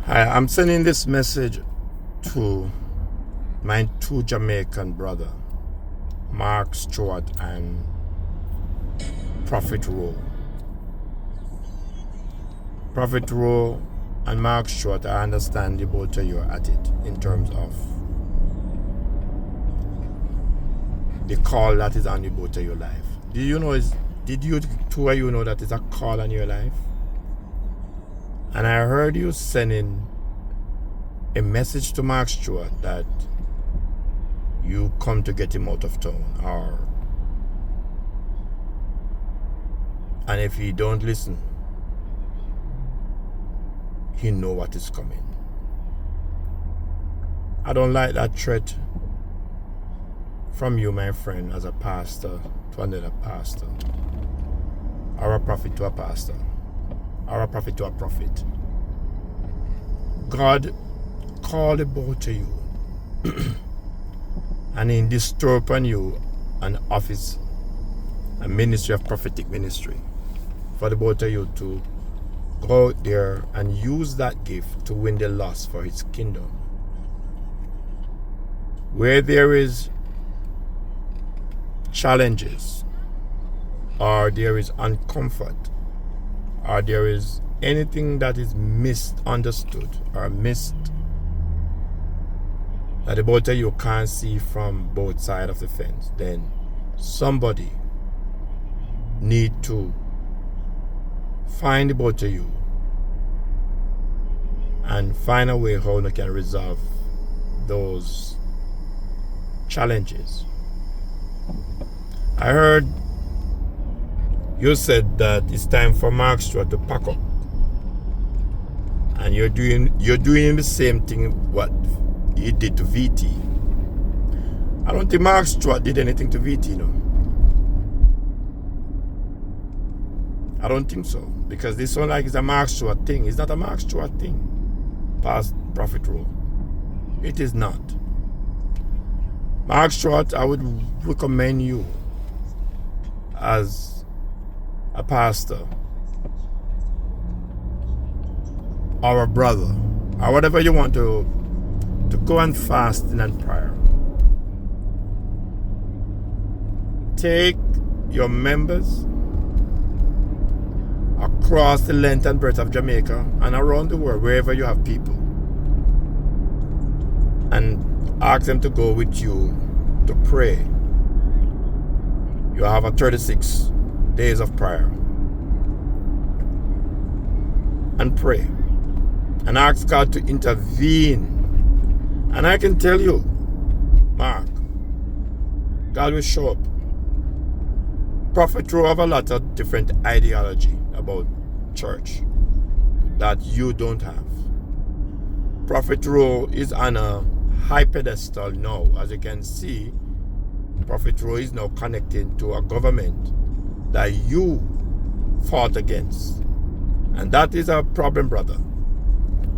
Hi, I'm sending this message to my two Jamaican brother, Mark Stewart and Prophet Rowe. Prophet Rowe and Mark Stewart, I understand you both of you are at it in terms of the call that is on the both of your life. Did you two of you know that it's a call on your life? And I heard you sending a message to Mark Stewart that you come to get him out of town, and if he don't listen, he know what is coming. I don't like that threat from you, my friend, as a pastor to another pastor, or a prophet to a pastor, or a prophet to a prophet. God called the both of you and he bestowed upon you an office, a ministry of prophetic ministry, for the both of you to go out there and use that gift to win the lost for his kingdom. Where there is challenges, or there is uncomfort, or there is anything that is misunderstood or missed, that the both of you can't see from both sides of the fence, then somebody need to find the both of you and find a way how they can resolve those challenges. I heard you said that it's time for Mark Stewart to pack up, and you're doing the same thing what he did to VT. I don't think Mark Stewart did anything to VT, no. I don't think so, because this sounds like it's a Mark Stewart thing. It's not a Mark Stewart thing, past Prophet Rowe. It is not. Mark Stewart, I would recommend you as a pastor or a brother or whatever you want to go and fast and prayer. Take your members across the length and breadth of Jamaica and around the world, wherever you have people, and ask them to go with you to pray. You have a 36 days of prayer, and pray and ask God to intervene. And I can tell you, Mark, God will show up. Prophet Rowe have a lot of different ideology about church that you don't have. Prophet Rowe is on a high pedestal now. As you can see, Prophet Rowe is now connecting to a government that you fought against. And that is a problem, brother.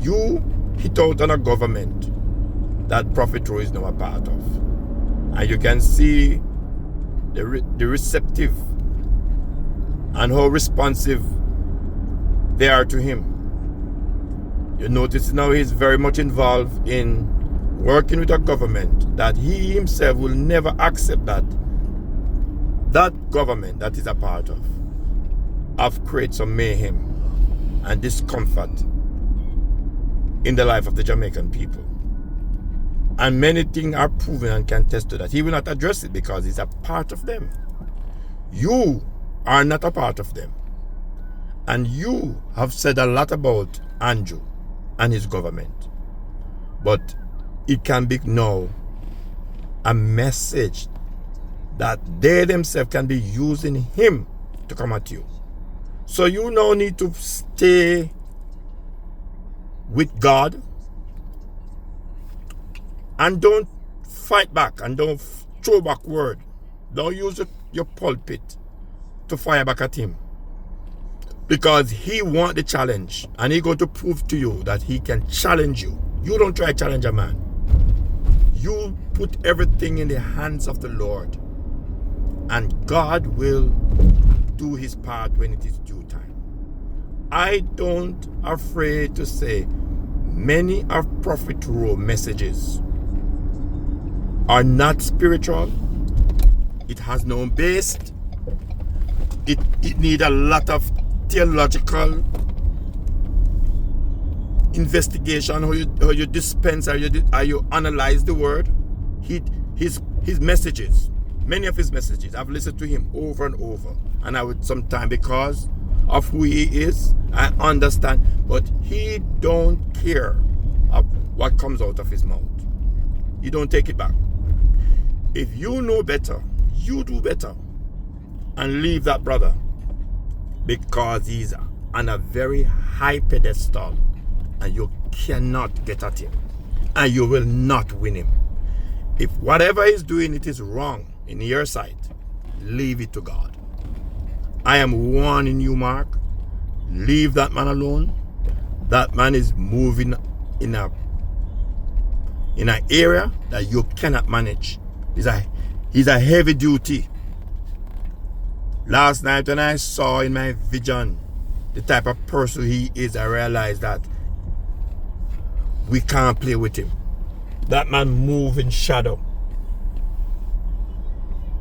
You hit out on a government that Prophet Rowe is now a part of. And you can see the receptive and how responsive they are to him. You notice now he's very much involved in working with a government that he himself will never accept that government that is a part of create some mayhem and discomfort in the life of the Jamaican people. And many things are proven and can test to that. He will not address it because he's a part of them. You are not a part of them. And you have said a lot about Andrew and his government. But it can be now a message that they themselves can be using him to come at you. So you now need to stay with God and don't fight back and don't throw back word. Don't use your pulpit to fire back at him, because he wants the challenge and he's going to prove to you that he can challenge you. You don't try to challenge a man. You put everything in the hands of the Lord, and God will do his part when it is due time. I don't afraid to say Many of Prophet Rowe messages are not spiritual. It has no base. It need a lot of theological investigation, how you dispense, how you analyze the word. His messages, many of his messages, I've listened to him over and over, and I would sometimes, because of who he is, I understand, but he don't care of what comes out of his mouth. You don't take it back. If you know better, you do better, and leave that brother, because he's on a very high pedestal, and you cannot get at him, and you will not win him. If whatever he's doing, it is wrong in your sight, leave it to God. I am warning you, Mark. Leave that man alone. That man is moving in an area that you cannot manage. He's a heavy duty. Last night when I saw in my vision the type of person he is, I realized that we can't play with him. That man move in shadow.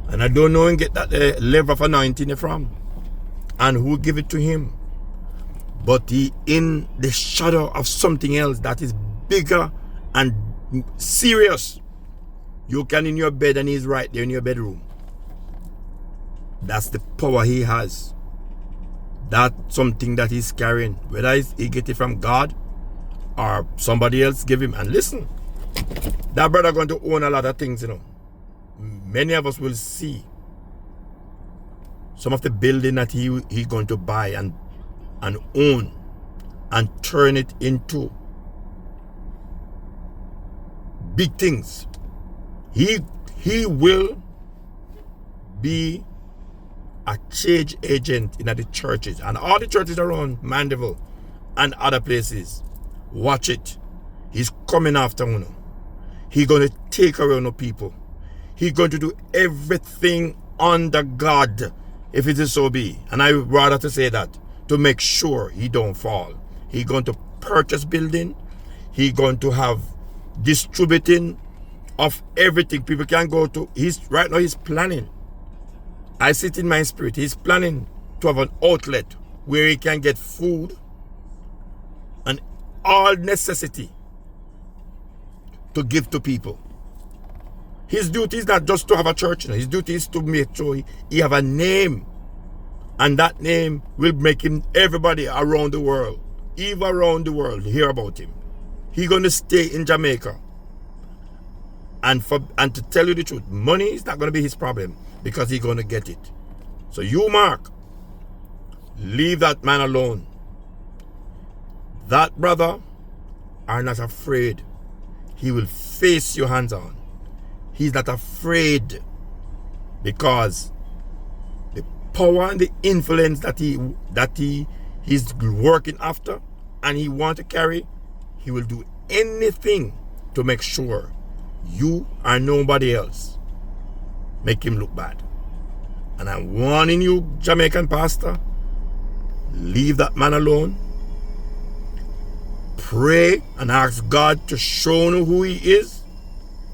And I don't know and get that level of anointing from, and who give it to him. But he in the shadow of something else that is bigger and serious. You can in your bed and he's right there in your bedroom. That's the power he has. That's something that he's carrying. Whether he get it from God or somebody else give him. And listen, that brother going to own a lot of things, Many of us will see some of the building that he going to buy and own and turn it into big things. He will be a change agent in the churches, and all the churches around Mandeville and other places. Watch it. He's coming after Uno. He's going to take away no people. He's going to do everything under God, if it is so be. And I would rather to say that, to make sure he don't fall. He's going to purchase building. He's going to have distributing of everything. People can go to, right now he's planning. I see it in my spirit. He's planning to have an outlet where he can get food and all necessity to give to people. His duty is not just to have a church. His duty is to make sure he have a name. And that name will make him, everybody around the world, even around the world, hear about him. He's going to stay in Jamaica. And to tell you the truth, money is not going to be his problem, because he's going to get it. So you, Mark, leave that man alone. That brother are not afraid. He will face you hands on. He's not afraid, because the power and the influence that he's working after and he want to carry, he will do anything to make sure you are nobody else. Make him look bad. And I'm warning you, Jamaican pastor, leave that man alone. Pray and ask God to show you who he is.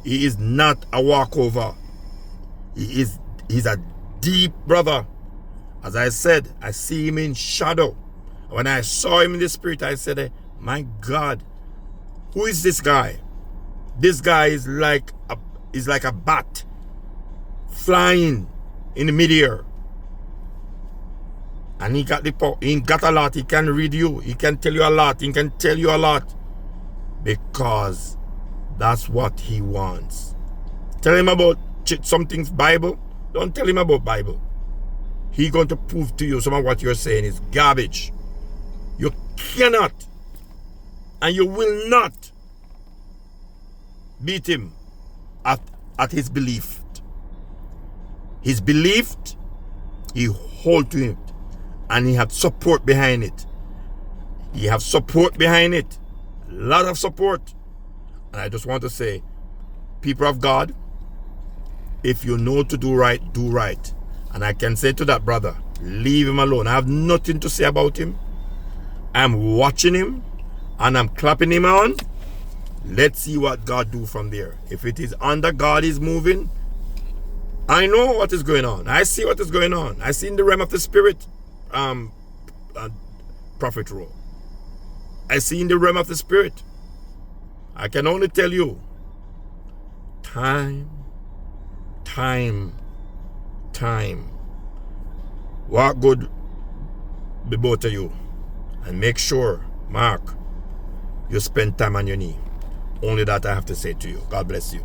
He is not a walkover. He's a deep brother. As I said, I see him in shadow. When I saw him in the spirit, I said, my God, who is this guy? This guy is like a bat flying in the midair. And he got the power. He got a lot. He can read you. He can tell you a lot. He can tell you a lot. Because that's what he wants. Tell him about something's Bible. Don't tell him about Bible. He's going to prove to you some of what you're saying is garbage. You cannot and you will not beat him at his belief. His belief, he hold to him, and he have support behind it. He have support behind it. A lot of support. And I just want to say, people of God, if you know to do right, do right. And I can say to that brother, leave him alone. I have nothing to say about him. I'm watching him. and I'm clapping him on, let's see what God do from there. If it is under God is moving, I know what is going on. I see what is going on. I see in the realm of the spirit, Prophet Rowe. I see in the realm of the spirit. I can only tell you, time. Walk good be both of you. And make sure, Mark, you spend time on your knee. Only that I have to say to you. God bless you.